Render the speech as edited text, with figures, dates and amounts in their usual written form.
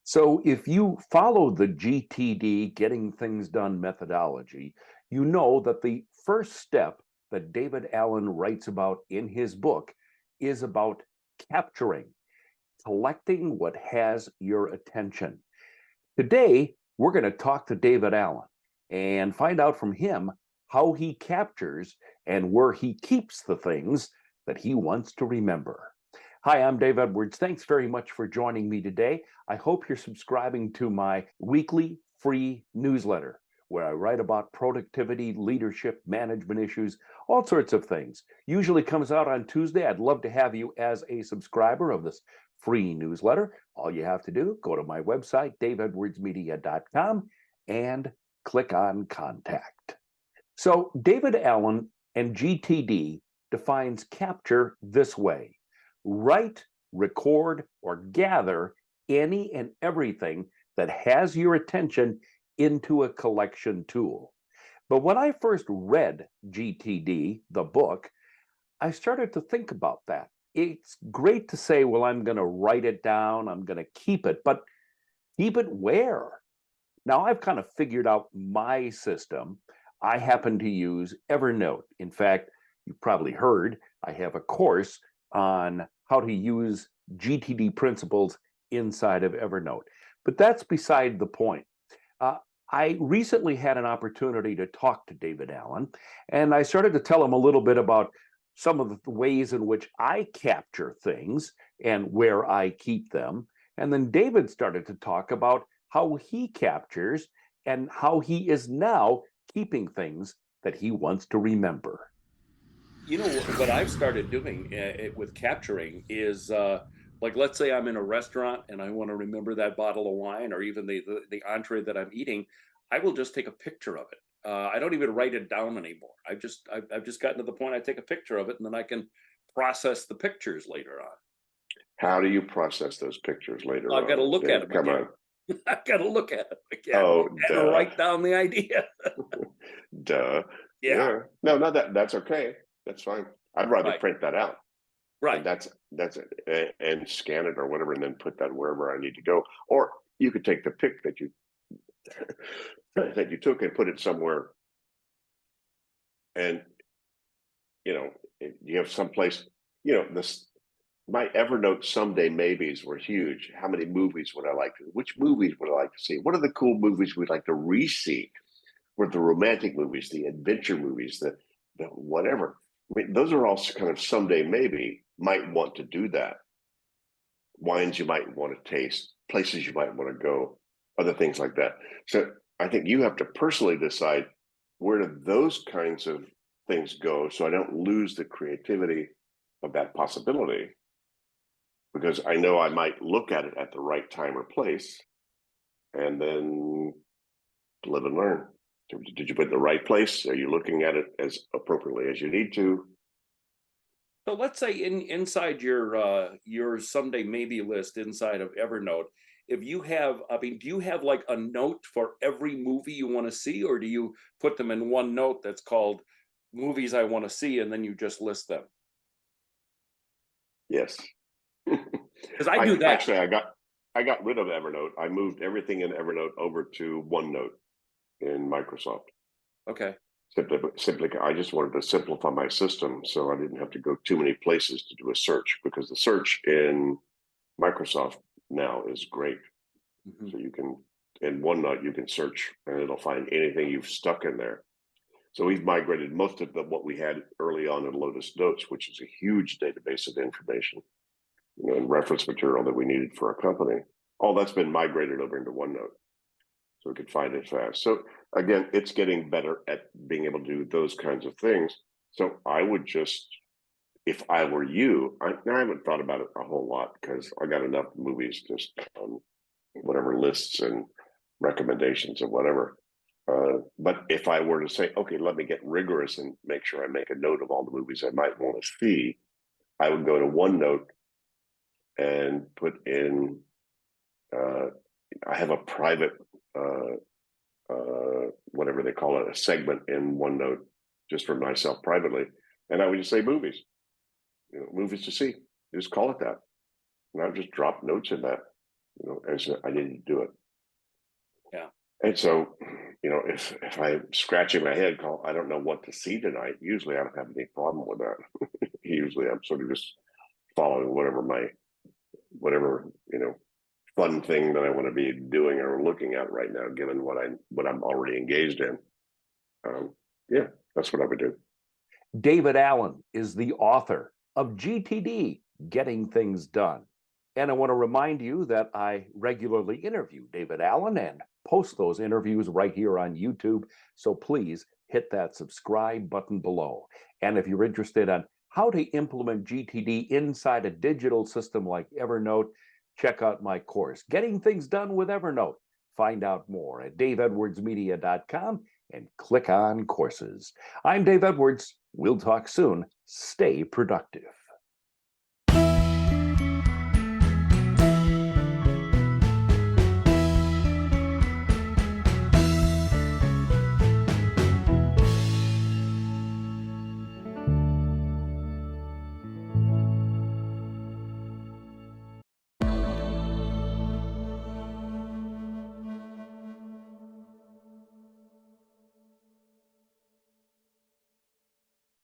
So if you follow the GTD, getting things done methodology, you know that the first step that David Allen writes about in his book is about capturing, collecting what has your attention. Today, we're going to talk to David Allen and find out from him how he captures and where he keeps the things that he wants to remember. Hi, I'm Dave Edwards. Thanks very much for joining me today. I hope you're subscribing to my weekly free newsletter where I write about productivity, leadership, management issues, all sorts of things. Usually comes out on Tuesday. I'd love to have you as a subscriber of this free newsletter. All you have to do, go to my website, daveedwardsmedia.com, and click on Contact. So David Allen and GTD defines capture this way: write, record, or gather any and everything that has your attention into a collection tool. But when I first read GTD, the book, I started to think about that. It's great to say, well, I'm going to write it down, I'm going to keep it, but keep it where? Now, I've kind of figured out my system. I happen to use Evernote. In fact, you've probably heard I have a course on how to use GTD principles inside of Evernote. But that's beside the point. I recently had an opportunity to talk to David Allen, and I started to tell him a little bit about some of the ways in which I capture things and where I keep them. And then David started to talk about how he captures and how he is now keeping things that he wants to remember. You know what I've started doing with capturing is like, let's say I'm in a restaurant and I want to remember that bottle of wine or even the entree that I'm eating. I will just take a picture of it. I don't even write it down anymore. I've just gotten to the point I take a picture of it and then I can process the pictures later on. How do you process those pictures later I've got to on? look at them Come again. on. I've got to look at them again Oh, and duh. write down the idea. Duh. Yeah. Yeah. No, that's okay. That's fine. I'd rather Right. print that out. Right. And that's it. And scan it or whatever, and then put that wherever I need to go. Or you could take the pic that you that you took and put it somewhere, and you have someplace. This my Evernote someday maybes were huge. How many movies would I like to? Which movies would I like to see? What are the cool movies we'd like to re-see? Were the romantic movies, the adventure movies, the whatever. I mean, those are all kind of someday maybe might want to do that. Wines you might want to taste, places you might want to go, other things like that. So I think you have to personally decide where do those kinds of things go so I don't lose the creativity of that possibility. Because I know I might look at it at the right time or place and then live and learn. Did you put it in the right place? Are you looking at it as appropriately as you need to? So let's say inside your someday maybe list inside of Evernote, if you have, I mean, do you have like a note for every movie you want to see, or do you put them in one note that's called movies I want to see, and then you just list them? Yes. Because I do that. Actually, I got rid of Evernote. I moved everything in Evernote over to OneNote in Microsoft. Okay. Simply, I just wanted to simplify my system so I didn't have to go too many places to do a search, because the search in Microsoft now is great. Mm-hmm. So you can, in OneNote, you can search and it'll find anything you've stuck in there. So we've migrated most of what we had early on in Lotus Notes, which is a huge database of information, and reference material that we needed for our company. All that's been migrated over into OneNote, so we could find it fast. So again, it's getting better at being able to do those kinds of things. So I would just, if I were you, I haven't thought about it a whole lot because I got enough movies just on whatever lists and recommendations or whatever. But if I were to say, okay, let me get rigorous and make sure I make a note of all the movies I might want to see, I would go to OneNote and put in, I have a private, whatever they call it, a segment in OneNote just for myself privately. And I would just say movies, movies to see. Just call it that. And I would just drop notes in that. and so I needed to do it. Yeah. And so, if I'm scratching my head, call, I don't know what to see tonight. Usually, I don't have any problem with that. Usually, I'm sort of just following whatever fun thing that I want to be doing or looking at right now, given what I'm already engaged in. Yeah, that's what I would do. David Allen is the author of GTD, Getting Things Done. And I want to remind you that I regularly interview David Allen and post those interviews right here on YouTube. So please hit that subscribe button below. And if you're interested on how to implement GTD inside a digital system like Evernote, check out my course, Getting Things Done with Evernote. Find out more at daveedwardsmedia.com and click on courses. I'm Dave Edwards. We'll talk soon. Stay productive.